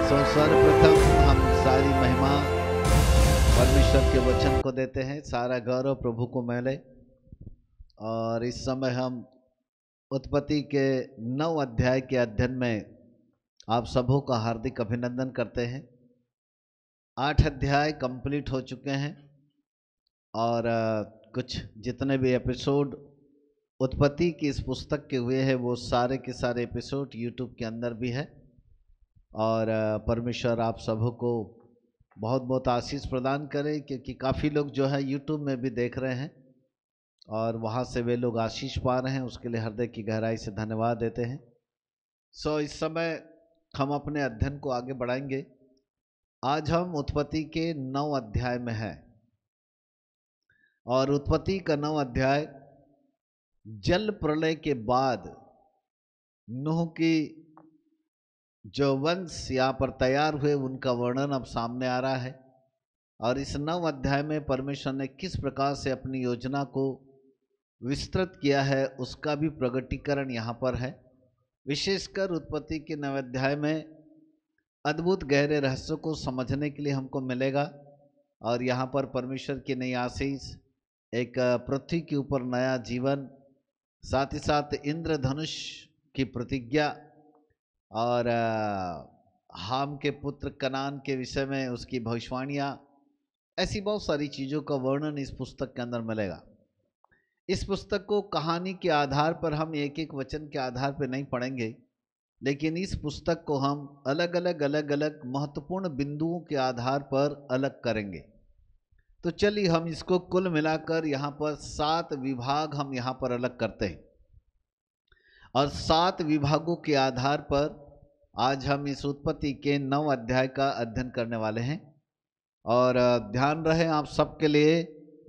सर्वप्रथम हम सारी महिमा परमेश्वर के वचन को देते हैं, सारा गौरव प्रभु को मिले। और इस समय हम उत्पत्ति के 9 अध्याय के अध्ययन में आप सबों का हार्दिक अभिनंदन करते हैं। 8 अध्याय कंप्लीट हो चुके हैं और कुछ जितने भी एपिसोड उत्पत्ति की इस पुस्तक के हुए हैं वो सारे के सारे एपिसोड यूट्यूब के अंदर भी है। और परमेश्वर आप सबों को बहुत बहुत आशीष प्रदान करे, क्योंकि काफ़ी लोग जो है यूट्यूब में भी देख रहे हैं और वहाँ से वे लोग आशीष पा रहे हैं। उसके लिए हृदय की गहराई से धन्यवाद देते हैं। इस समय हम अपने अध्ययन को आगे बढ़ाएंगे। आज हम उत्पत्ति के 9 अध्याय में हैं और उत्पत्ति का 9 अध्याय जल प्रलय के बाद नूह की जो वंश यहाँ पर तैयार हुए उनका वर्णन अब सामने आ रहा है। और इस 9 अध्याय में परमेश्वर ने किस प्रकार से अपनी योजना को विस्तृत किया है उसका भी प्रगटीकरण यहाँ पर है। विशेषकर उत्पत्ति के 9 अध्याय में अद्भुत गहरे रहस्यों को समझने के लिए हमको मिलेगा। और यहाँ पर परमेश्वर की नई आशीष, एक पृथ्वी के ऊपर नया जीवन, साथ ही साथ इंद्रधनुष की प्रतिज्ञा और हाम के पुत्र कनान के विषय में उसकी भविष्यवाणियाँ, ऐसी बहुत सारी चीज़ों का वर्णन इस पुस्तक के अंदर मिलेगा। इस पुस्तक को कहानी के आधार पर हम एक एक वचन के आधार पर नहीं पढ़ेंगे, लेकिन इस पुस्तक को हम अलग अलग महत्वपूर्ण बिंदुओं के आधार पर अलग करेंगे। तो चलिए हम इसको कुल मिलाकर यहाँ पर 7 विभाग हम यहाँ पर अलग करते हैं और 7 विभागों के आधार पर आज हम इस उत्पत्ति के 9 अध्याय का अध्ययन करने वाले हैं। और ध्यान रहे आप सबके लिए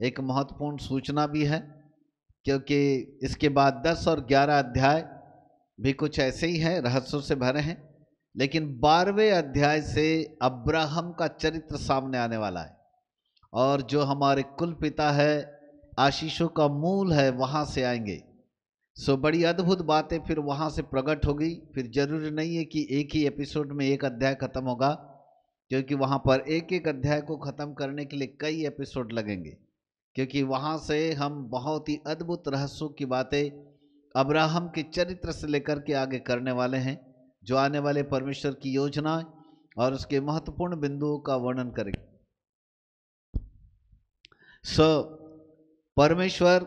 एक महत्वपूर्ण सूचना भी है, क्योंकि इसके बाद 10 और 11 अध्याय भी कुछ ऐसे ही हैं, रहस्यों से भरे हैं। लेकिन 12वें अध्याय से अब्राहम का चरित्र सामने आने वाला है और जो हमारे कुल पिता है, आशीषों का मूल है, वहाँ से आएंगे। बड़ी अद्भुत बातें फिर वहाँ से प्रकट होगी। फिर जरूरी नहीं है कि एक ही एपिसोड में एक अध्याय खत्म होगा, क्योंकि वहाँ पर एक एक अध्याय को ख़त्म करने के लिए कई एपिसोड लगेंगे, क्योंकि वहाँ से हम बहुत ही अद्भुत रहस्यों की बातें अब्राहम के चरित्र से लेकर के आगे करने वाले हैं, जो आने वाले परमेश्वर की योजना और उसके महत्वपूर्ण बिंदुओं का वर्णन करेंगे। परमेश्वर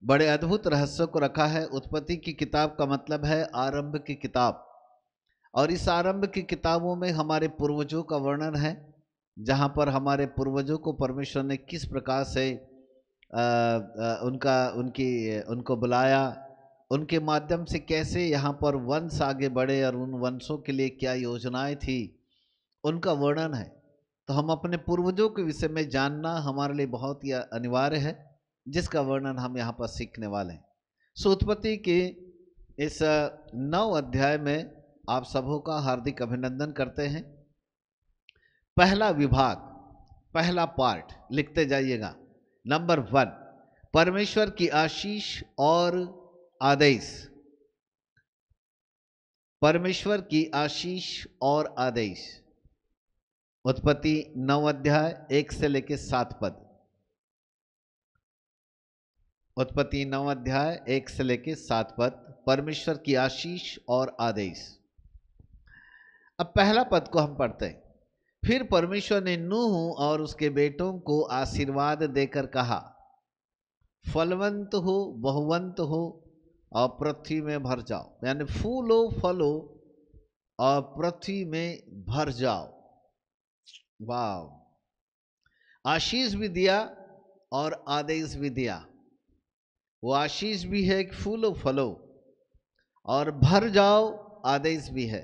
बड़े अद्भुत रहस्यों को रखा है। उत्पत्ति की किताब का मतलब है आरंभ की किताब, और इस आरंभ की किताबों में हमारे पूर्वजों का वर्णन है, जहाँ पर हमारे पूर्वजों को परमेश्वर ने किस प्रकार से उनको बुलाया, उनके माध्यम से कैसे यहाँ पर वंश आगे बढ़े और उन वंशों के लिए क्या योजनाएं थी, उनका वर्णन है। तो हम अपने पूर्वजों के विषय में जानना हमारे लिए बहुत ही अनिवार्य है, जिसका वर्णन हम यहाँ पर सीखने वाले हैं। उत्पत्ति के इस 9 अध्याय में आप सबों का हार्दिक अभिनंदन करते हैं। पहला विभाग, पहला पार्ट लिखते जाइएगा। नंबर 1, परमेश्वर की आशीष और आदेश। परमेश्वर की आशीष और आदेश। उत्पत्ति 9 अध्याय 1 से लेकर 7 पद। उत्पत्ति 9 अध्याय 1 से लेकर 7 पद, परमेश्वर की आशीष और आदेश। अब पहला पद को हम पढ़ते हैं। फिर परमेश्वर ने नूह और उसके बेटों को आशीर्वाद देकर कहा, फलवंत हो, बहुवंत हो और पृथ्वी में भर जाओ, यानी फूलो फलो और पृथ्वी में भर जाओ। वाह! आशीष भी दिया और आदेश भी दिया। वो आशीष भी है कि फूलो फलो, और भर जाओ आदेश भी है।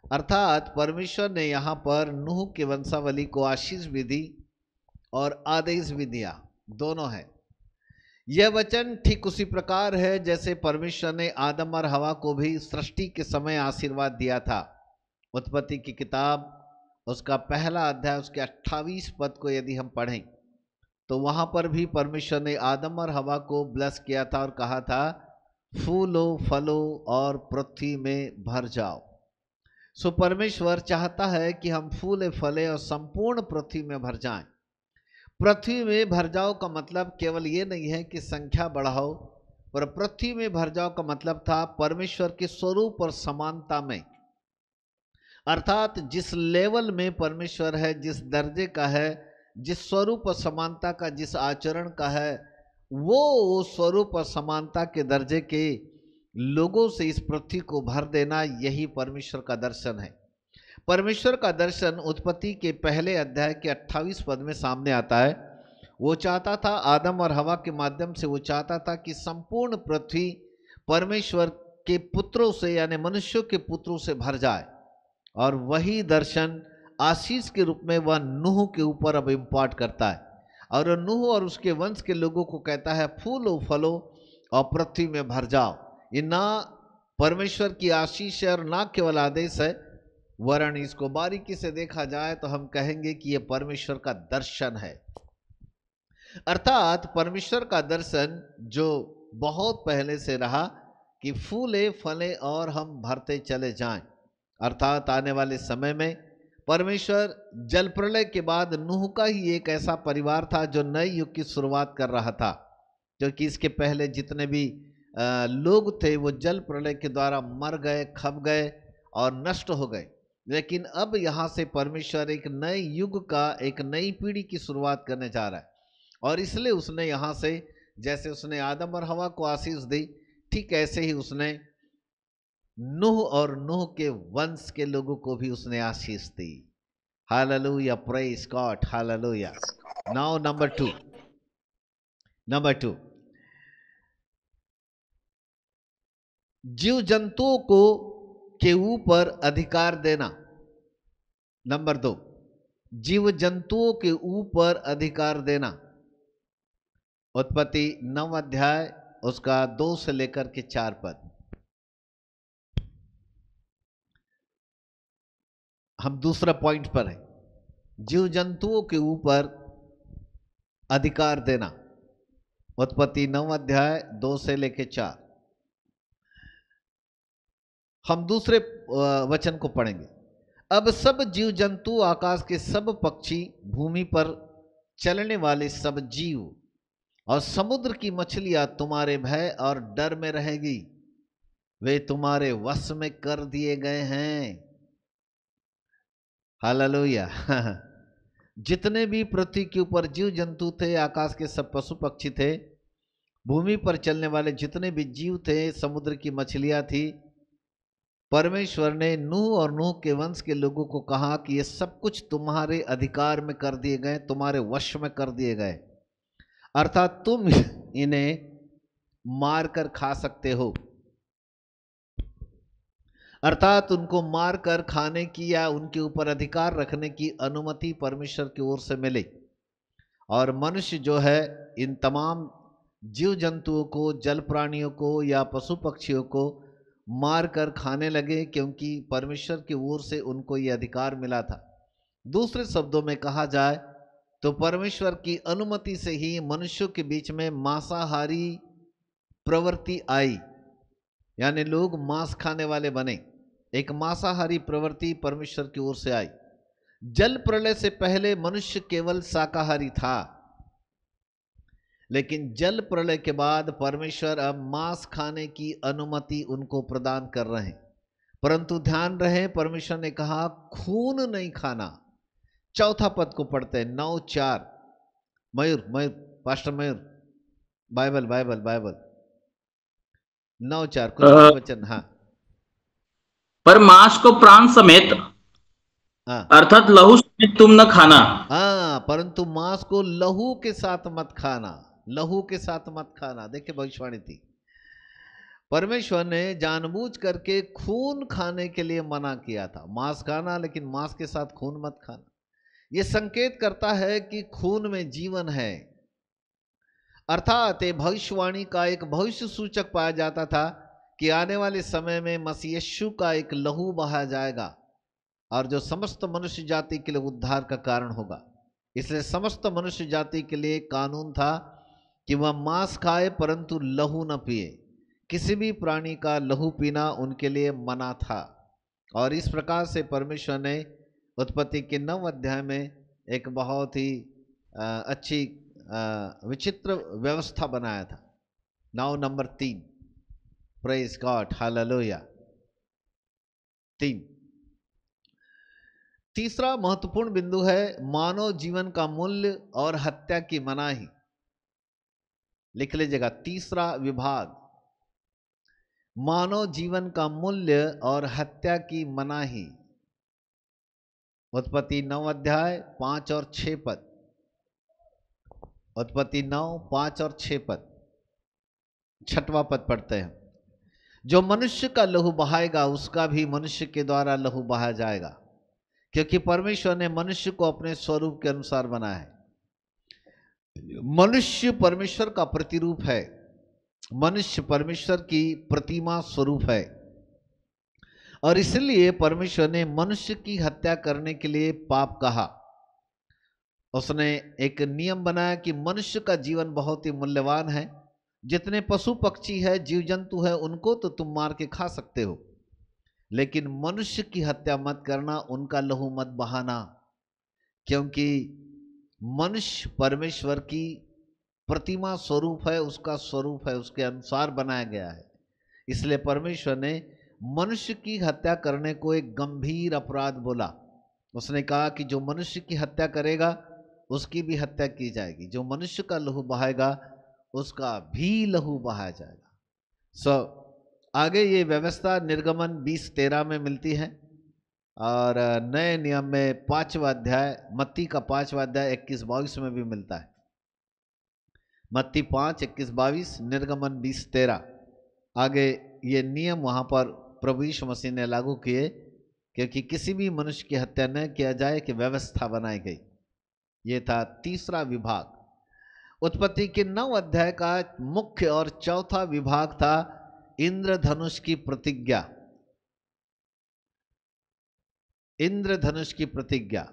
अर्थात परमेश्वर ने यहाँ पर नूह के वंशावली को आशीष भी दी और आदेश भी दिया, दोनों है। यह वचन ठीक उसी प्रकार है जैसे परमेश्वर ने आदम और हवा को भी सृष्टि के समय आशीर्वाद दिया था। उत्पत्ति की किताब उसका पहला अध्याय उसके 28 पद को यदि हम पढ़ें तो वहाँ पर भी परमेश्वर ने आदम और हवा को ब्लेस किया था और कहा था, फूलो फलो और पृथ्वी में भर जाओ। सो परमेश्वर चाहता है कि हम फूले फले और संपूर्ण पृथ्वी में भर जाएं। पृथ्वी में भर जाओ का मतलब केवल ये नहीं है कि संख्या बढ़ाओ, पर पृथ्वी में भर जाओ का मतलब था परमेश्वर के स्वरूप और समानता में, अर्थात जिस लेवल में परमेश्वर है, जिस दर्जे का है, जिस स्वरूप और समानता का, जिस आचरण का है, वो स्वरूप और समानता के दर्जे के लोगों से इस पृथ्वी को भर देना, यही परमेश्वर का दर्शन है। परमेश्वर का दर्शन उत्पत्ति के पहले अध्याय के 28 पद में सामने आता है। वो चाहता था, आदम और हवा के माध्यम से वो चाहता था कि संपूर्ण पृथ्वी परमेश्वर के पुत्रों से, यानी मनुष्यों के पुत्रों से भर जाए, और वही दर्शन आशीष के रूप में वह नूह के ऊपर अब इम्पार्ट करता है, और नूह और उसके वंश के लोगों को कहता है फूलो फलो और पृथ्वी में भर जाओ। ये ना परमेश्वर की आशीष है और ना केवल आदेश है, वरन इसको बारीकी से देखा जाए तो हम कहेंगे कि यह परमेश्वर का दर्शन है। अर्थात परमेश्वर का दर्शन जो बहुत पहले से रहा कि फूले फले और हम भरते चले जाएं, अर्थात आने वाले समय में परमेश्वर जल प्रलय के बाद नूह का ही एक ऐसा परिवार था जो नए युग की शुरुआत कर रहा था, क्योंकि इसके पहले जितने भी लोग थे वो जल प्रलय के द्वारा मर गए, खप गए और नष्ट हो गए। लेकिन अब यहाँ से परमेश्वर एक नए युग का, एक नई पीढ़ी की शुरुआत करने जा रहा है, और इसलिए उसने यहाँ से, जैसे उसने आदम और हवा को आशीष दी, ठीक ऐसे ही उसने नूह और नूह के वंश के लोगों को भी उसने आशीष दी। Hallelujah, praise God, hallelujah. Now number two, जीव जंतुओं को के ऊपर अधिकार देना। नंबर 2, जीव जंतुओं के ऊपर अधिकार देना। उत्पत्ति 9 अध्याय उसका 2 से लेकर के 4 पद। हम दूसरा पॉइंट पर हैं, जीव जंतुओं के ऊपर अधिकार देना। उत्पत्ति 9 अध्याय 2 से लेकर 4। हम दूसरे वचन को पढ़ेंगे। अब सब जीव जंतु, आकाश के सब पक्षी, भूमि पर चलने वाले सब जीव और समुद्र की मछलियां तुम्हारे भय और डर में रहेगी, वे तुम्हारे वश में कर दिए गए हैं। हालेलुया। जितने भी पृथ्वी के ऊपर जीव जंतु थे, आकाश के सब पशु पक्षी थे, भूमि पर चलने वाले जितने भी जीव थे, समुद्र की मछलियां थी, परमेश्वर ने नूह और नूह के वंश के लोगों को कहा कि ये सब कुछ तुम्हारे अधिकार में कर दिए गए, तुम्हारे वश में कर दिए गए, अर्थात तुम इन्हें मार कर खा सकते हो। अर्थात उनको मार कर खाने की या उनके ऊपर अधिकार रखने की अनुमति परमेश्वर की ओर से मिली, और मनुष्य जो है इन तमाम जीव जंतुओं को, जल प्राणियों को या पशु पक्षियों को मार कर खाने लगे, क्योंकि परमेश्वर की ओर से उनको ये अधिकार मिला था। दूसरे शब्दों में कहा जाए तो परमेश्वर की अनुमति से ही मनुष्यों के बीच में मांसाहारी प्रवृत्ति आई, यानी लोग मांस खाने वाले बने। एक मांसाहारी प्रवृत्ति परमेश्वर की ओर से आई। जल प्रलय से पहले मनुष्य केवल शाकाहारी था, लेकिन जल प्रलय के बाद परमेश्वर अब मांस खाने की अनुमति उनको प्रदान कर रहे हैं। परंतु ध्यान रहे, परमेश्वर ने कहा खून नहीं खाना। चौथा पद को पढ़ते हैं, 9:4। मयूर, पास्टर मयूर, बाइबल 9:4 कुछ वचन। हाँ, पर मांस को प्राण समेत, अर्थात लहू समेत तुम न खाना। हाँ, परंतु मांस को लहू के साथ मत खाना, लहू के साथ मत खाना। देखिए, भविष्यवाणी थी। परमेश्वर ने जानबूझ करके खून खाने के लिए मना किया था। मांस खाना, लेकिन मांस के साथ खून मत खाना। यह संकेत करता है कि खून में जीवन है, अर्थात भविष्यवाणी का एक भविष्य सूचक पाया जाता था कि आने वाले समय में मसीह यीशु का एक लहू बहाया जाएगा, और जो समस्त मनुष्य जाति के लिए उद्धार का कारण होगा। इसलिए समस्त मनुष्य जाति के लिए कानून था कि वह मांस खाए परंतु लहू न पिए। किसी भी प्राणी का लहू पीना उनके लिए मना था। और इस प्रकार से परमेश्वर ने उत्पत्ति के 9 अध्याय में एक बहुत ही अच्छी विचित्र व्यवस्था बनाया था। Now number 3, praise God, hallelujah. 3, तीसरा महत्वपूर्ण बिंदु है मानव जीवन का मूल्य और हत्या की मनाही। लिख लीजिएगा, तीसरा विभाग, मानव जीवन का मूल्य और हत्या की मनाही। उत्पत्ति 9 अध्याय 5 और 6 पद। उत्पत्ति 9, 5 और 6 पद। 6वां पद पढ़ते हैं। जो मनुष्य का लहू बहाएगा उसका भी मनुष्य के द्वारा लहू बहाया जाएगा, क्योंकि परमेश्वर ने मनुष्य को अपने स्वरूप के अनुसार बनाया है। मनुष्य परमेश्वर का प्रतिरूप है, मनुष्य परमेश्वर की प्रतिमा स्वरूप है, और इसलिए परमेश्वर ने मनुष्य की हत्या करने के लिए पाप कहा। उसने एक नियम बनाया कि मनुष्य का जीवन बहुत ही मूल्यवान है। जितने पशु पक्षी है, जीव जंतु है, उनको तो तुम मार के खा सकते हो, लेकिन मनुष्य की हत्या मत करना, उनका लहू मत बहाना, क्योंकि मनुष्य परमेश्वर की प्रतिमा स्वरूप है, उसका स्वरूप है, उसके अनुसार बनाया गया है। इसलिए परमेश्वर ने मनुष्य की हत्या करने को एक गंभीर अपराध बोला। उसने कहा कि जो मनुष्य की हत्या करेगा उसकी भी हत्या की जाएगी, जो मनुष्य का लहू बहाएगा उसका भी लहू बहाया जाएगा। आगे ये व्यवस्था निर्गमन 20:13 में मिलती है, और नए नियम में 5वां अध्याय, मत्ती का 5वां अध्याय 21-22 में भी मिलता है। मत्ती 5, 21-22, निर्गमन 20:13। आगे ये नियम वहाँ पर प्रभु यीशु मसीह ने लागू किए, क्योंकि किसी भी मनुष्य की हत्या न किया जाए कि व्यवस्था बनाई गई। ये था तीसरा विभाग। उत्पत्ति के 9 अध्याय का मुख्य और चौथा विभाग था इंद्रधनुष की प्रतिज्ञा। इंद्रधनुष की प्रतिज्ञा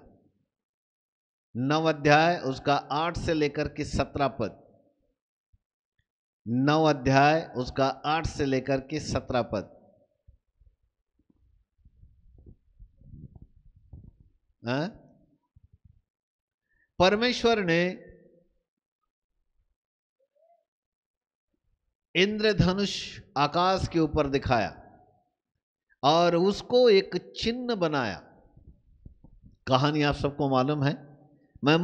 9 अध्याय उसका 8 से लेकर के 17 पद। 9 अध्याय उसका 8 से लेकर के 17 पद। परमेश्वर ने इंद्रधनुष आकाश के ऊपर दिखाया और उसको एक चिन्ह बनाया। कहानी आप सबको मालूम है। मैं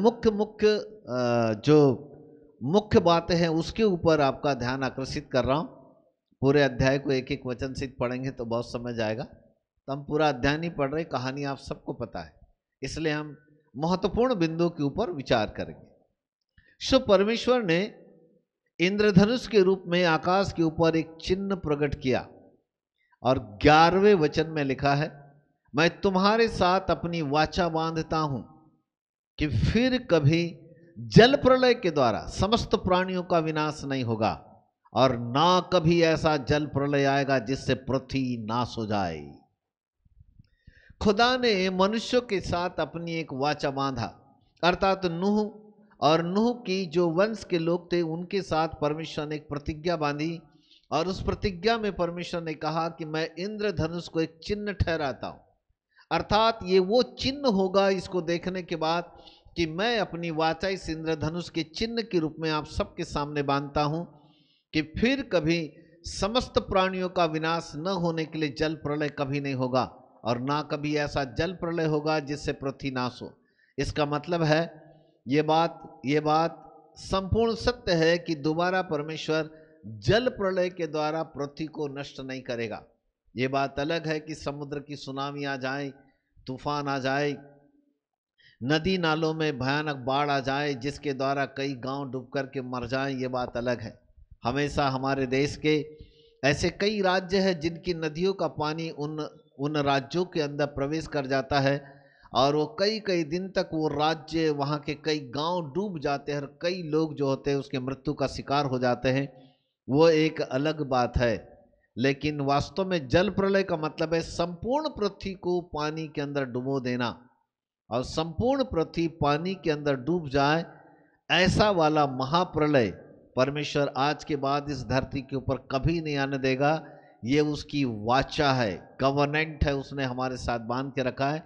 जो मुख्य बातें हैं उसके ऊपर आपका ध्यान आकर्षित कर रहा हूं। पूरे अध्याय को एक एक वचन से पढ़ेंगे तो बहुत समय जाएगा, तो हम पूरा अध्याय नहीं पढ़ रहे, कहानी आप सबको पता है, इसलिए हम महत्वपूर्ण बिंदु के ऊपर विचार करेंगे। परमेश्वर ने इंद्रधनुष के रूप में आकाश के ऊपर एक चिन्ह प्रकट किया, और 11वें वचन में लिखा है, मैं तुम्हारे साथ अपनी वाचा बांधता हूं कि फिर कभी जल प्रलय के द्वारा समस्त प्राणियों का विनाश नहीं होगा, और ना कभी ऐसा जल प्रलय आएगा जिससे पृथ्वी नाश हो जाए। खुदा ने मनुष्यों के साथ अपनी एक वाचा बांधा, अर्थात नूह और नूह की जो वंश के लोग थे उनके साथ परमेश्वर ने एक प्रतिज्ञा बांधी, और उस प्रतिज्ञा में परमेश्वर ने कहा कि मैं इंद्रधनुष को एक चिन्ह ठहराता हूं, अर्थात ये वो चिन्ह होगा इसको देखने के बाद कि मैं अपनी वाचा इस इंद्रधनुष के चिन्ह के रूप में आप सबके सामने बांधता हूं कि फिर कभी समस्त प्राणियों का विनाश न होने के लिए जल प्रलय कभी नहीं होगा, और ना कभी ऐसा जल प्रलय होगा जिससे पृथ्वी नाश हो। इसका मतलब है ये बात संपूर्ण सत्य है कि दोबारा परमेश्वर जल प्रलय के द्वारा पृथ्वी को नष्ट नहीं करेगा। ये बात अलग है कि समुद्र की सुनामी आ जाए, तूफान आ जाए, नदी नालों में भयानक बाढ़ आ जाए जिसके द्वारा कई गांव डूब कर के मर जाएं, ये बात अलग है। हमेशा हमारे देश के ऐसे कई राज्य हैं जिनकी नदियों का पानी उन राज्यों के अंदर प्रवेश कर जाता है, और वो कई दिन तक वो राज्य, वहाँ के कई गांव डूब जाते हैं, और कई लोग जो होते हैं उसके मृत्यु का शिकार हो जाते हैं। वो एक अलग बात है, लेकिन वास्तव में जल प्रलय का मतलब है संपूर्ण पृथ्वी को पानी के अंदर डुबो देना, और संपूर्ण पृथ्वी पानी के अंदर डूब जाए, ऐसा वाला महाप्रलय परमेश्वर आज के बाद इस धरती के ऊपर कभी नहीं आने देगा। ये उसकी वाचा है, कवनेंट है, उसने हमारे साथ बांध के रखा है,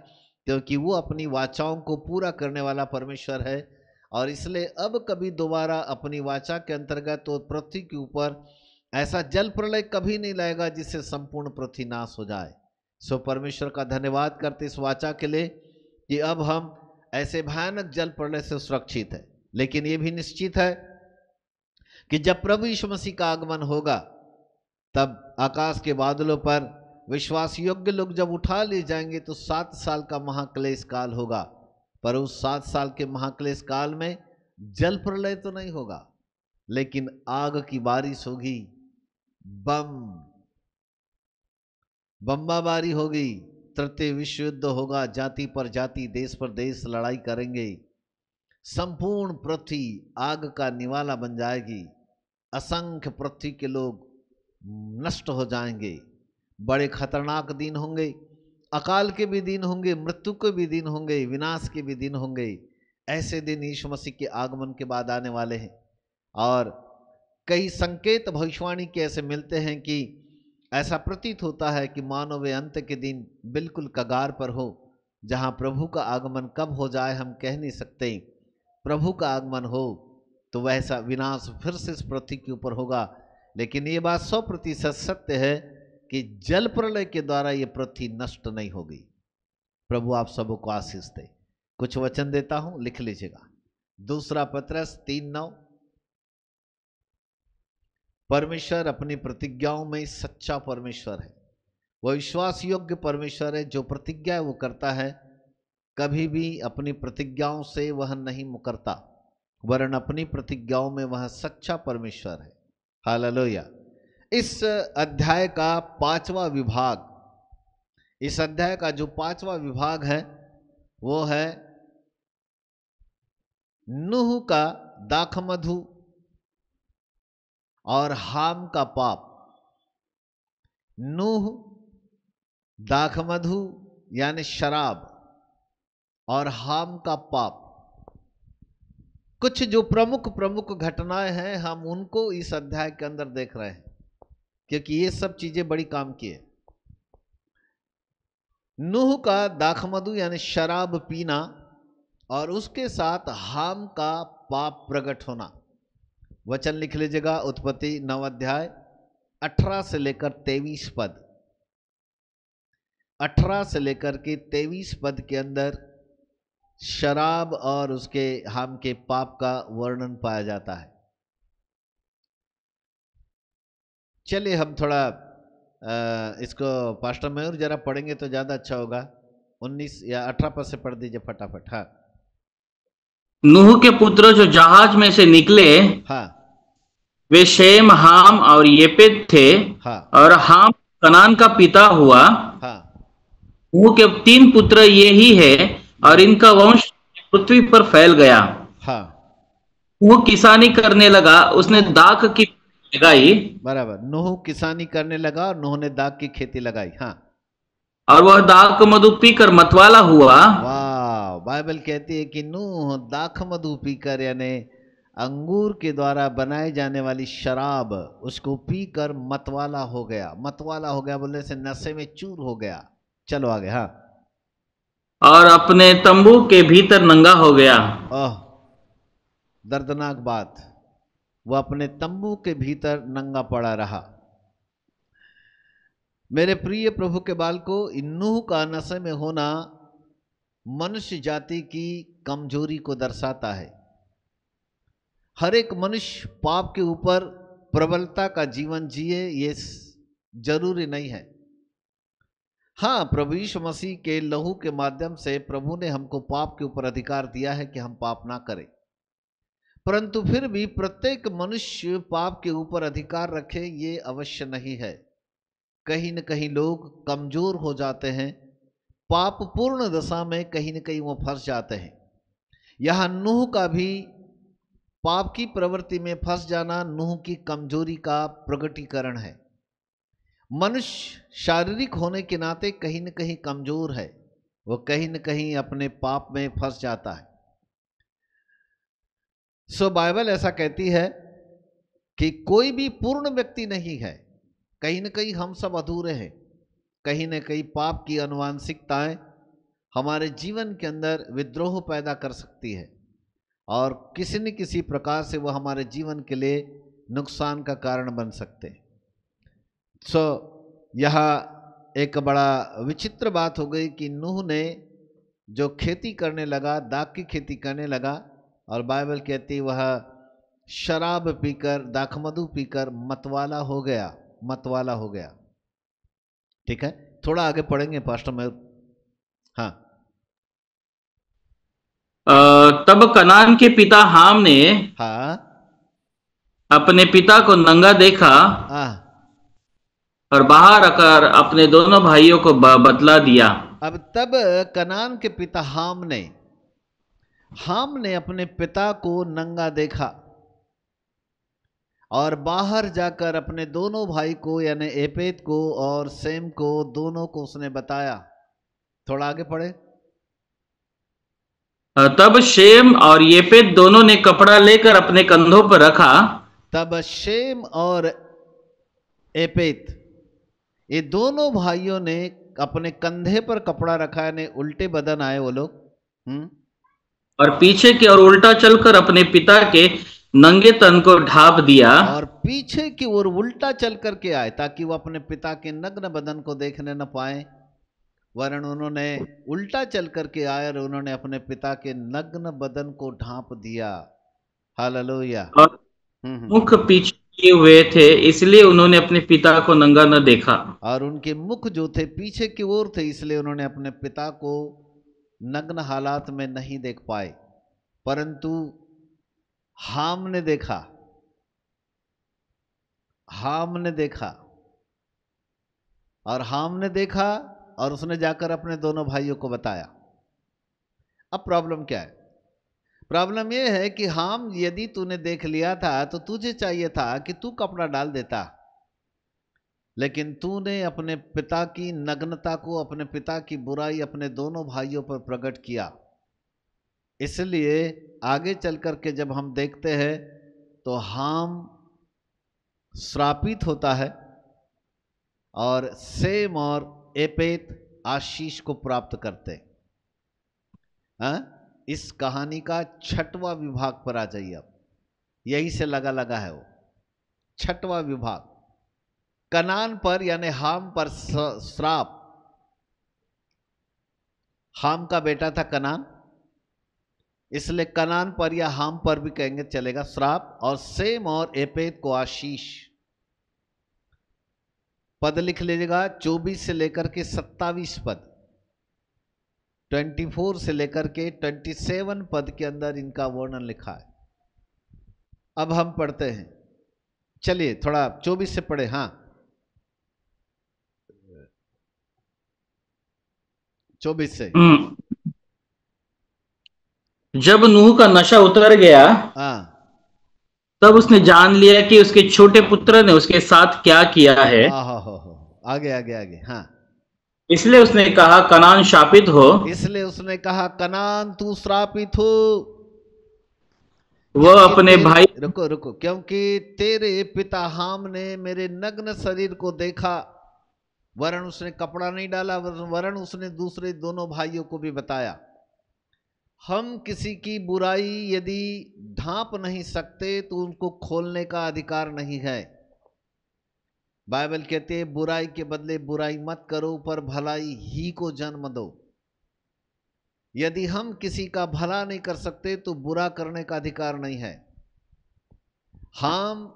क्योंकि वो अपनी वाचाओं को पूरा करने वाला परमेश्वर है। और इसलिए अब कभी दोबारा अपनी वाचा के अंतर्गत तो पृथ्वी के ऊपर ऐसा जल प्रलय कभी नहीं लाएगा जिससे संपूर्ण पृथ्वी नाश हो जाए। सो परमेश्वर का धन्यवाद करते इस वाचा के लिए कि अब हम ऐसे भयानक जल प्रलय से सुरक्षित है। लेकिन ये भी निश्चित है कि जब प्रभु यीशु मसीह का आगमन होगा तब आकाश के बादलों पर विश्वास योग्य लोग जब उठा ले जाएंगे तो 7 साल का महाक्लेश काल होगा। पर उस 7 साल के महाक्लेश काल में जल प्रलय तो नहीं होगा, लेकिन आग की बारिश होगी, बम्बाबारी होगी, तृतीय विश्व युद्ध होगा, जाति पर जाति, देश पर देश लड़ाई करेंगे, संपूर्ण पृथ्वी आग का निवाला बन जाएगी, असंख्य पृथ्वी के लोग नष्ट हो जाएंगे। बड़े खतरनाक दिन होंगे, अकाल के भी दिन होंगे, मृत्यु के भी दिन होंगे, विनाश के भी दिन होंगे। ऐसे दिन यीशु मसीह के आगमन के बाद आने वाले हैं। और कई संकेत भविष्यवाणी के ऐसे मिलते हैं कि ऐसा प्रतीत होता है कि मानव वे अंत के दिन बिल्कुल कगार पर हो, जहां प्रभु का आगमन कब हो जाए हम कह नहीं सकते। प्रभु का आगमन हो तो वैसा विनाश फिर से इस पृथ्वी के ऊपर होगा। लेकिन ये बात 100% सत्य है कि जल प्रलय के द्वारा ये पृथ्वी नष्ट नहीं होगी। प्रभु आप सबको आशीष दे। कुछ वचन देता हूं, लिख लीजिएगा। 2 पत्रस 3:9। परमेश्वर अपनी प्रतिज्ञाओं में सच्चा परमेश्वर है। वह विश्वास योग्य परमेश्वर है। जो प्रतिज्ञा वो करता है कभी भी अपनी प्रतिज्ञाओं से वह नहीं मुकरता, वरन अपनी प्रतिज्ञाओं में वह सच्चा परमेश्वर है। हालेलुया। इस अध्याय का 5वां विभाग, इस अध्याय का जो 5वां विभाग है वो है नूह का दाखमधु और हाम का पाप। नूह दाखमधु यानी शराब और हाम का पाप। कुछ जो प्रमुख घटनाएं हैं हम उनको इस अध्याय के अंदर देख रहे हैं, क्योंकि ये सब चीजें बड़ी काम की है। नूह का दाखमधु यानी शराब पीना और उसके साथ हाम का पाप प्रकट होना। वचन लिख लीजिएगा। उत्पत्ति 9 अध्याय 18 से लेकर 23 पद। 18 से लेकर के 23 पद के अंदर शराब और उसके हाम के पाप का वर्णन पाया जाता है। चलिए हम थोड़ा इसको पास्टर मयूर जरा पढ़ेंगे तो ज्यादा अच्छा होगा। 19 या 18 पद से पढ़ दीजिए फटाफट। हाँ। नूह के पुत्र जो जहाज में से निकले, हाँ, वे शेम, हाम और येपेत थे। हाँ, और हाम कनान का पिता हुआ। हाँ, नूह के 3 पुत्र ये ही है और इनका वंश पृथ्वी पर फैल गया। हाँ। वो किसानी करने लगा, उसने दाख की लगाई। बराबर। नूह किसानी करने लगा और नूह ने दाख की खेती लगाई। हाँ। और वह दाख मधु पीकर मतवाला हुआ। वाह। बाइबल कहती है कि नूह दाख मधु पीकर यानी अंगूर के द्वारा बनाई जाने वाली शराब उसको पीकर मतवाला हो गया। मतवाला हो गया बोलने से नशे में चूर हो गया। चलो आगे। हाँ। और अपने तंबू के भीतर नंगा हो गया। ओह, दर्दनाक बात। वो अपने तंबू के भीतर नंगा पड़ा रहा। मेरे प्रिय प्रभु के बालकों, नूह का नशे में होना मनुष्य जाति की कमजोरी को दर्शाता है। हर एक मनुष्य पाप के ऊपर प्रबलता का जीवन जिए ये जरूरी नहीं है। हाँ, प्रभु यीशु मसीह के लहू के माध्यम से प्रभु ने हमको पाप के ऊपर अधिकार दिया है कि हम पाप ना करें, परंतु फिर भी प्रत्येक मनुष्य पाप के ऊपर अधिकार रखे ये अवश्य नहीं है। कहीं न कहीं लोग कमजोर हो जाते हैं, पाप पूर्ण दशा में कहीं न कहीं वो फंस जाते हैं। यहाँ नूह का भी पाप की प्रवृत्ति में फंस जाना नूह की कमजोरी का प्रकटीकरण है। मनुष्य शारीरिक होने के नाते कहीं न कहीं कमजोर है, वो कहीं न कहीं अपने पाप में फंस जाता है। सो बाइबल ऐसा कहती है कि कोई भी पूर्ण व्यक्ति नहीं है। कहीं न कहीं हम सब अधूरे हैं, कहीं न कहीं पाप की आनुवांशिकताएं हमारे जीवन के अंदर विद्रोह पैदा कर सकती है और किसी न किसी प्रकार से वह हमारे जीवन के लिए नुकसान का कारण बन सकते हैं। यहाँ एक बड़ा विचित्र बात हो गई कि नूह ने जो खेती करने लगा, दाख की खेती करने लगा, और बाइबल कहती वह शराब पीकर, दाखमधु पीकर मतवाला हो गया। ठीक है, थोड़ा आगे पढ़ेंगे पास्टर मयूर। हाँ। तब कनान के पिता हाम ने हाँ अपने पिता को नंगा देखा और बाहर आकर अपने दोनों भाइयों को बतला दिया। अब तब कनान के पिता हाम ने अपने पिता को नंगा देखा और बाहर जाकर अपने दोनों भाई को यानी एपेत को और सेम को, दोनों को उसने बताया। थोड़ा आगे पढ़े। तब शेम और येपेत दोनों ने कपड़ा लेकर अपने कंधों पर रखा। तब शेम और एपेत, ये दोनों भाइयों ने अपने कंधे पर कपड़ा रखा, यानी उल्टे बदन आए वो लोग। और पीछे की ओर उल्टा चलकर अपने पिता के नंगे तन को ढांप दिया। और पीछे की ओर उल्टा चल करके आए ताकि वो अपने पिता के नग्न बदन को देखने न पाए, वरन उन्होंने उल्टा चल करके आए और उन्होंने अपने पिता के नग्न बदन को ढांप दिया। हालेलुया। और मुख पीछे किए हुए थे, इसलिए उन्होंने अपने पिता को नंगा न देखा। और उनके मुख जो थे पीछे की ओर थे, इसलिए उन्होंने अपने पिता को नग्न हालात में नहीं देख पाए। परंतु हाम ने देखा और हाम ने देखा और उसने जाकर अपने दोनों भाइयों को बताया। अब प्रॉब्लम क्या है? प्रॉब्लम यह है कि हाम, यदि तूने देख लिया था तो तुझे चाहिए था कि तू कपड़ा डाल देता, लेकिन तूने अपने पिता की नग्नता को, अपने पिता की बुराई अपने दोनों भाइयों पर प्रकट किया। इसलिए आगे चल करके जब हम देखते हैं तो हाम श्रापित होता है और सेम और एपेत आशीष को प्राप्त करते हैं। इस कहानी का 6वां विभाग पर आ जाइए। अब यही से लगा है वो 6वां विभाग, कनान पर यानी हाम पर श्राप। हाम का बेटा था कनान, इसलिए कनान पर या हाम पर भी कहेंगे चलेगा श्राप, और सेम और एपेत को आशीष। पद लिख लीजिएगा 24 से लेकर के 27 पद, 24 से लेकर के 27 पद के अंदर इनका वर्णन लिखा है। अब हम पढ़ते हैं, चलिए थोड़ा 24 से पढ़े। हाँ 24 से। जब नूह का नशा उतर गया, तब उसने जान लिया कि उसके छोटे पुत्र ने उसके साथ क्या किया है। आगे आगे आगे। हाँ, इसलिए उसने कहा कनान शापित हो। इसलिए उसने कहा कनान तू श्रापित हो। वह अपने भाई, रुको, क्योंकि तेरे पिता हाम ने मेरे नग्न शरीर को देखा, वरन उसने कपड़ा नहीं डाला, वरन उसने दूसरे दोनों भाइयों को भी बताया। हम किसी की बुराई यदि ढांप नहीं सकते तो उनको खोलने का अधिकार नहीं है। बाइबल कहते हैं बुराई के बदले बुराई मत करो, पर भलाई ही को जन्म दो। यदि हम किसी का भला नहीं कर सकते तो बुरा करने का अधिकार नहीं है। हम,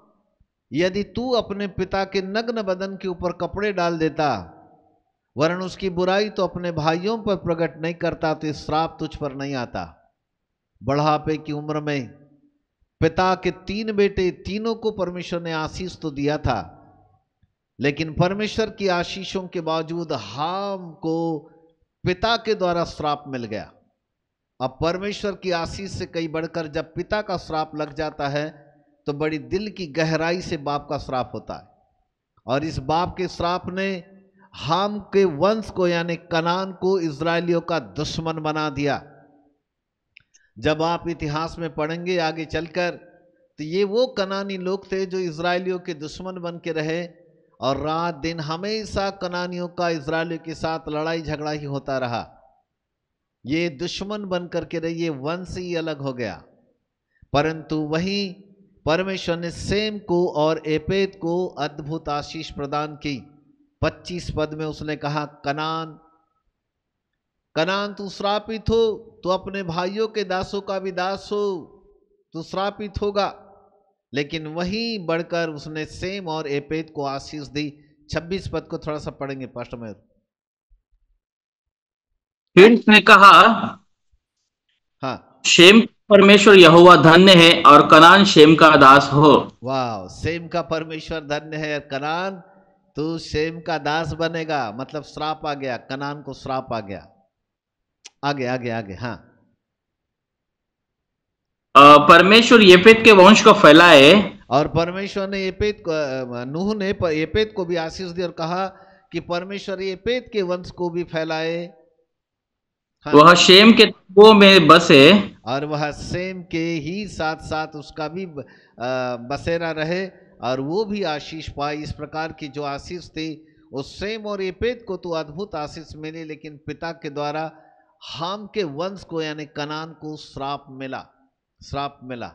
यदि तू अपने पिता के नग्न बदन के ऊपर कपड़े डाल देता, वरन उसकी बुराई तो अपने भाइयों पर प्रकट नहीं करता, तो श्राप तुझ पर नहीं आता। बढ़ापे की उम्र में पिता के 3 बेटे, तीनों को परमेश्वर ने आशीष तो दिया था, लेकिन परमेश्वर की आशीषों के बावजूद हाम को पिता के द्वारा श्राप मिल गया। अब परमेश्वर की आशीष से कई बढ़कर जब पिता का श्राप लग जाता है तो बड़ी दिल की गहराई से बाप का श्राप होता है, और इस बाप के श्राप ने हाम के वंश को यानी कनान को इजरायलियों का दुश्मन बना दिया। जब आप इतिहास में पढ़ेंगे आगे चलकर तो ये वो कनानी लोग थे जो इजरायलियों के दुश्मन बन के रहे, और रात दिन हमेशा कनानियों का इजरायलियों के साथ लड़ाई झगड़ा ही होता रहा। ये दुश्मन बन करके रहे, ये वंश ही अलग हो गया। परंतु वहीं परमेश्वर ने सेम को और एपेद को अद्भुत आशीष प्रदान की। 25 पद में उसने कहा, कनान कनान तू श्रापित हो, तो अपने भाइयों के दासों का भी दास हो, तू श्रापित होगा। लेकिन वहीं बढ़कर उसने सेम और एपेद को आशीष दी। 26 पद को थोड़ा सा पढ़ेंगे पास्टर मयूर। फिर उसने कहा, हाँ, शेम परमेश्वर यहोवा धन्य है और कनान शेम का दास हो। वाह, सेम का परमेश्वर धन्य है, कनान तू शेम का दास बनेगा। मतलब श्राप आ गया, कनान को श्राप आ गया। आगे आगे आगे। हाँ, परमेश्वर येपेत के वंश को फैलाए। और परमेश्वर ने येपेत को, नूह ने येपेत को भी आशीष दी और कहा कि परमेश्वर येपेत के वंश को भी फैलाए। हाँ, वह शेम के तबुओं में बसे, और वह सेम के ही साथ साथ उसका भी बसेरा रहे और वो भी आशीष पाए। इस प्रकार की जो आशीष थी उस सेम और येपेत को तो अद्भुत आशीष मिली, लेकिन पिता के द्वारा हाम के वंश को यानी कनान को श्राप मिला।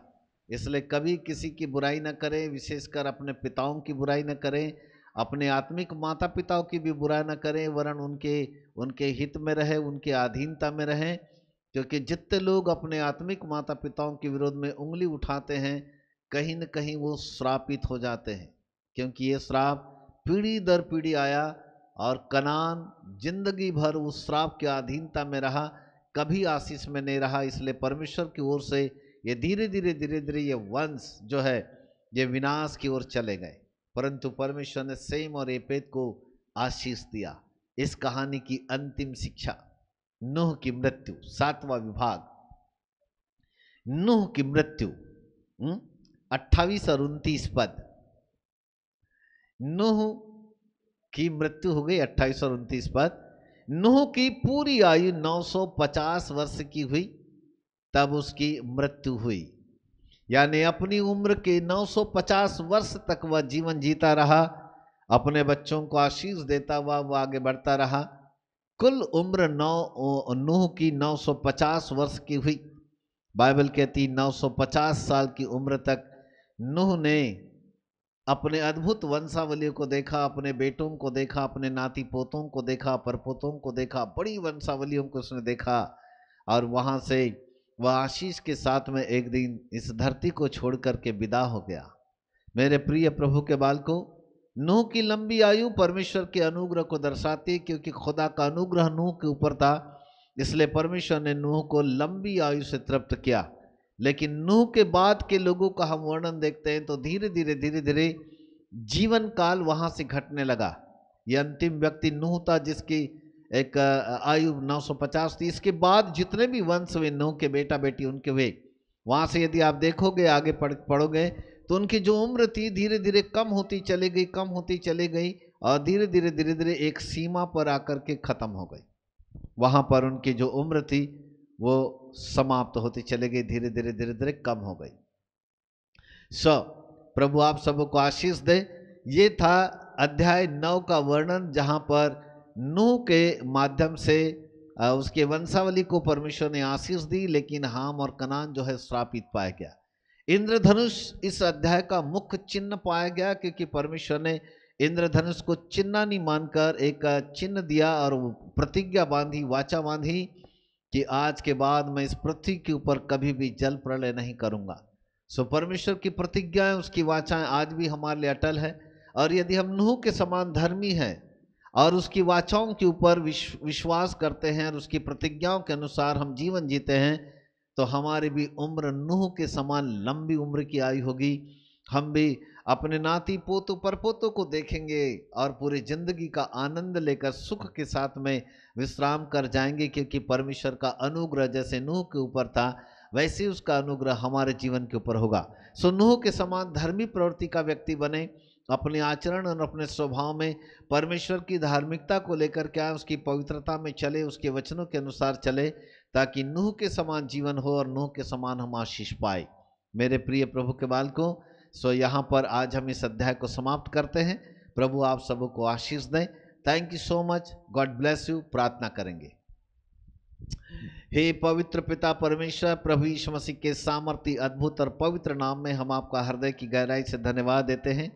इसलिए कभी किसी की बुराई न करें, विशेषकर अपने पिताओं की बुराई न करें, अपने आत्मिक माता पिताओं की भी बुराई न करें, वरन उनके हित में रहे, उनके अधीनता में रहें। क्योंकि जितने लोग अपने आत्मिक माता पिताओं के विरोध में उंगली उठाते हैं, कहीं न कहीं वो श्रापित हो जाते हैं। क्योंकि ये श्राप पीढ़ी दर पीढ़ी आया और कनान जिंदगी भर उस श्राप के अधीनता में रहा, कभी आशीष में नहीं रहा। इसलिए परमेश्वर की ओर से ये धीरे धीरे ये वंश जो है ये विनाश की ओर चले गए। परंतु परमेश्वर ने सेम और येपेत को आशीष दिया। इस कहानी की अंतिम शिक्षा, नूह की मृत्यु, 7वां विभाग, नूह की मृत्यु। 28 और 29 पद। नूह की मृत्यु हो गई। 28 और 29 पद। नूह की पूरी आयु 950 वर्ष की हुई, तब उसकी मृत्यु हुई। यानी अपनी उम्र के 950 वर्ष तक वह जीवन जीता रहा, अपने बच्चों को आशीष देता हुआ वह आगे बढ़ता रहा। कुल उम्र नूह की 950 वर्ष की हुई। बाइबल कहती 950 साल की उम्र तक नूह ने अपने अद्भुत वंशावलियों को देखा, अपने बेटों को देखा, अपने नाती पोतों को देखा, परपोतों को देखा, बड़ी वंशावलियों को उसने देखा। और वहां से वह आशीष के साथ में एक दिन इस धरती को छोड़ करके विदा हो गया। मेरे प्रिय प्रभु के बालकों, नूह की लंबी आयु परमेश्वर के अनुग्रह को दर्शाती है, क्योंकि खुदा का अनुग्रह नूह के ऊपर था, इसलिए परमेश्वर ने नूह को लंबी आयु से तृप्त किया। लेकिन नूह के बाद के लोगों का हम वर्णन देखते हैं तो धीरे धीरे जीवन काल वहां से घटने लगा। यह अंतिम व्यक्ति नूह था जिसकी एक आयु 950 थी। इसके बाद जितने भी वंश हुए नूह के बेटा बेटी उनके हुए, वहां से यदि आप देखोगे आगे पढ़ोगे तो उनकी जो उम्र थी धीरे धीरे कम होती चली गई और धीरे धीरे एक सीमा पर आकर के खत्म हो गई। वहां पर उनकी जो उम्र थी वो समाप्त होती चली गई, धीरे धीरे कम हो गई। प्रभु आप सबको आशीष दे। ये था अध्याय 9 का वर्णन, जहां पर नूह के माध्यम से उसके वंशावली को परमेश्वर ने आशीष दी, लेकिन हाम और कनान जो है श्रापित पाया गया। इंद्रधनुष इस अध्याय का मुख्य चिन्ह पाया गया, क्योंकि परमेश्वर ने इंद्रधनुष को चिन्ह नहीं मानकर एक चिन्ह दिया और प्रतिज्ञा बांधी, वाचा बांधी कि आज के बाद मैं इस पृथ्वी के ऊपर कभी भी जल प्रलय नहीं करूंगा। परमेश्वर की प्रतिज्ञाएं, उसकी वाचाएं आज भी हमारे लिए अटल है। और यदि हम नूह के समान धर्मी हैं और उसकी वाचाओं के ऊपर विश्वास करते हैं और उसकी प्रतिज्ञाओं के अनुसार हम जीवन जीते हैं, तो हमारी भी उम्र नूह के समान लंबी उम्र की आयु होगी। हम भी अपने नाती पोतों परपोतों को देखेंगे और पूरी जिंदगी का आनंद लेकर सुख के साथ में विश्राम कर जाएंगे, क्योंकि परमेश्वर का अनुग्रह जैसे नूह के ऊपर था वैसे ही उसका अनुग्रह हमारे जीवन के ऊपर होगा। नूह के समान धर्मी प्रवृत्ति का व्यक्ति बने, अपने आचरण और अपने स्वभाव में परमेश्वर की धार्मिकता को लेकर क्या उसकी पवित्रता में चले, उसके वचनों के अनुसार चले, ताकि नूह के समान जीवन हो और नूह के समान हम आशीष पाए। मेरे प्रिय प्रभु के बालकों, यहाँ पर आज हम इस अध्याय को समाप्त करते हैं। प्रभु आप सबको आशीष दें। Thank you so much, God bless you. प्रार्थना करेंगे। हे पवित्र पिता परमेश्वर, प्रभु यीशु मसीह के सामर्थी अद्भुत और पवित्र नाम में हम आपका हृदय की गहराई से धन्यवाद देते हैं।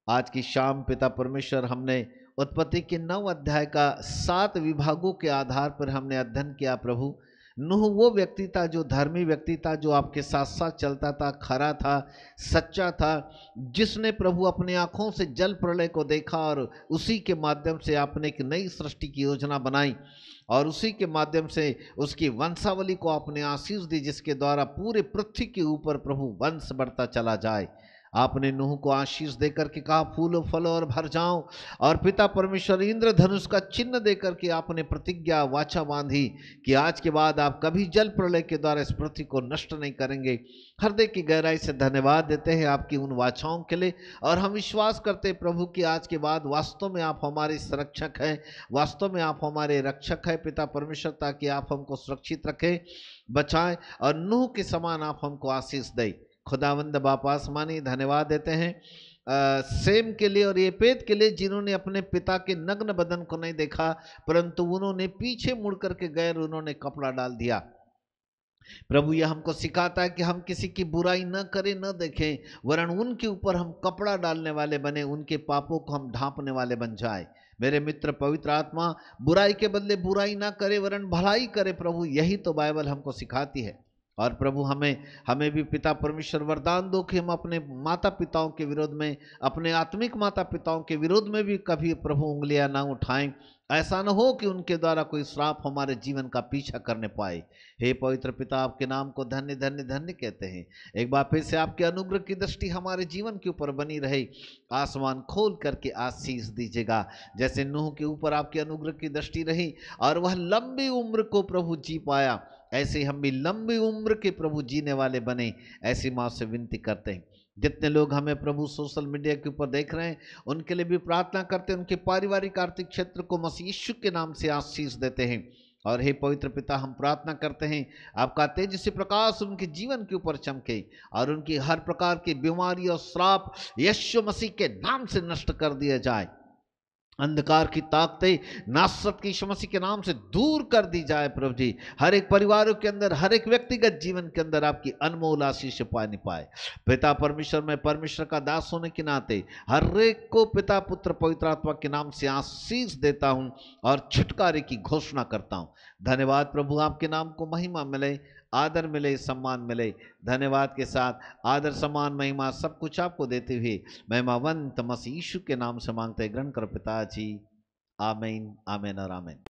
आज की शाम पिता परमेश्वर हमने उत्पत्ति के 9 अध्याय का 7 विभागों के आधार पर हमने अध्ययन किया। प्रभु नूह वो व्यक्ति था जो धर्मी व्यक्ति था, जो आपके साथ साथ चलता था, खरा था, सच्चा था, जिसने प्रभु अपनी आंखों से जल प्रलय को देखा और उसी के माध्यम से आपने एक नई सृष्टि की योजना बनाई और उसी के माध्यम से उसकी वंशावली को आपने आशीष दी, जिसके द्वारा पूरे पृथ्वी के ऊपर प्रभु वंश बढ़ता चला जाए। आपने नूह को आशीष देकर के कहा फूलो फलो और भर जाओ, और पिता परमेश्वर इंद्रधनुष का चिन्ह देकर के आपने प्रतिज्ञा वाचा बांधी कि आज के बाद आप कभी जल प्रलय के द्वारा इस पृथ्वी को नष्ट नहीं करेंगे। हृदय की गहराई से धन्यवाद देते हैं आपकी उन वाचाओं के लिए, और हम विश्वास करते हैं प्रभु कि आज के बाद वास्तव में आप हमारे संरक्षक हैं, वास्तव में आप हमारे रक्षक हैं पिता परमेश्वर, ताकि आप हमको सुरक्षित रखें, बचाएं और नूह के समान आप हमको आशीष दें। खुदावंद बाप आसमानी धन्यवाद देते हैं सेम के लिए और येपेत के लिए, जिन्होंने अपने पिता के नग्न बदन को नहीं देखा, परंतु उन्होंने पीछे मुड़ करके गए, उन्होंने कपड़ा डाल दिया। प्रभु यह हमको सिखाता है कि हम किसी की बुराई न करें, न देखें, वरन उनके ऊपर हम कपड़ा डालने वाले बने, उनके पापों को हम ढांपने वाले बन जाए। मेरे मित्र पवित्र आत्मा बुराई के बदले बुराई ना करे वरन भलाई करे। प्रभु यही तो बाइबल हमको सिखाती है। और प्रभु हमें भी पिता परमेश्वर वरदान दो कि हम अपने माता पिताओं के विरोध में, अपने आत्मिक माता पिताओं के विरोध में भी कभी प्रभु उंगलियां ना उठाएं। ऐसा न हो कि उनके द्वारा कोई श्राप हमारे जीवन का पीछा करने पाए। हे पवित्र पिता, आपके नाम को धन्य धन्य धन्य कहते हैं। एक बार फिर से आपके अनुग्रह की दृष्टि हमारे जीवन के ऊपर बनी रहे। आसमान खोल करके आशीष दीजिएगा, जैसे नूह के ऊपर आपके अनुग्रह की दृष्टि रही और वह लंबी उम्र को प्रभु जी पाया, ऐसे हम भी लंबी उम्र के प्रभु जीने वाले बने। ऐसी माँ से विनती करते हैं। जितने लोग हमें प्रभु सोशल मीडिया के ऊपर देख रहे हैं, उनके लिए भी प्रार्थना करते हैं, उनके पारिवारिक आर्थिक क्षेत्र को मसीह यीशु के नाम से आशीष देते हैं। और हे पवित्र पिता, हम प्रार्थना करते हैं आपका तेजस्वी प्रकाश उनके जीवन के ऊपर चमके और उनकी हर प्रकार की बीमारी और श्राप यीशु मसीह के नाम से नष्ट कर दिया जाए। अंधकार की ताकतें नासरत की यीशु मसीह के नाम से दूर कर दी जाए। प्रभु जी, हर एक परिवारों के अंदर, हर एक व्यक्तिगत जीवन के अंदर आपकी अनमोल आशीष पानी पाए। पिता परमेश्वर, मैं परमेश्वर का दास होने के नाते हर एक को पिता पुत्र पवित्र आत्मा के नाम से आशीष देता हूं और छुटकारे की घोषणा करता हूं। धन्यवाद प्रभु, आपके नाम को महिमा मिले, आदर मिले, सम्मान मिले। धन्यवाद के साथ आदर सम्मान महिमा सब कुछ आपको देते हुए महिमावंत मसीह यीशु के नाम से मांगते ग्रहण कर पिताजी। आमीन, आमीन और आमीन।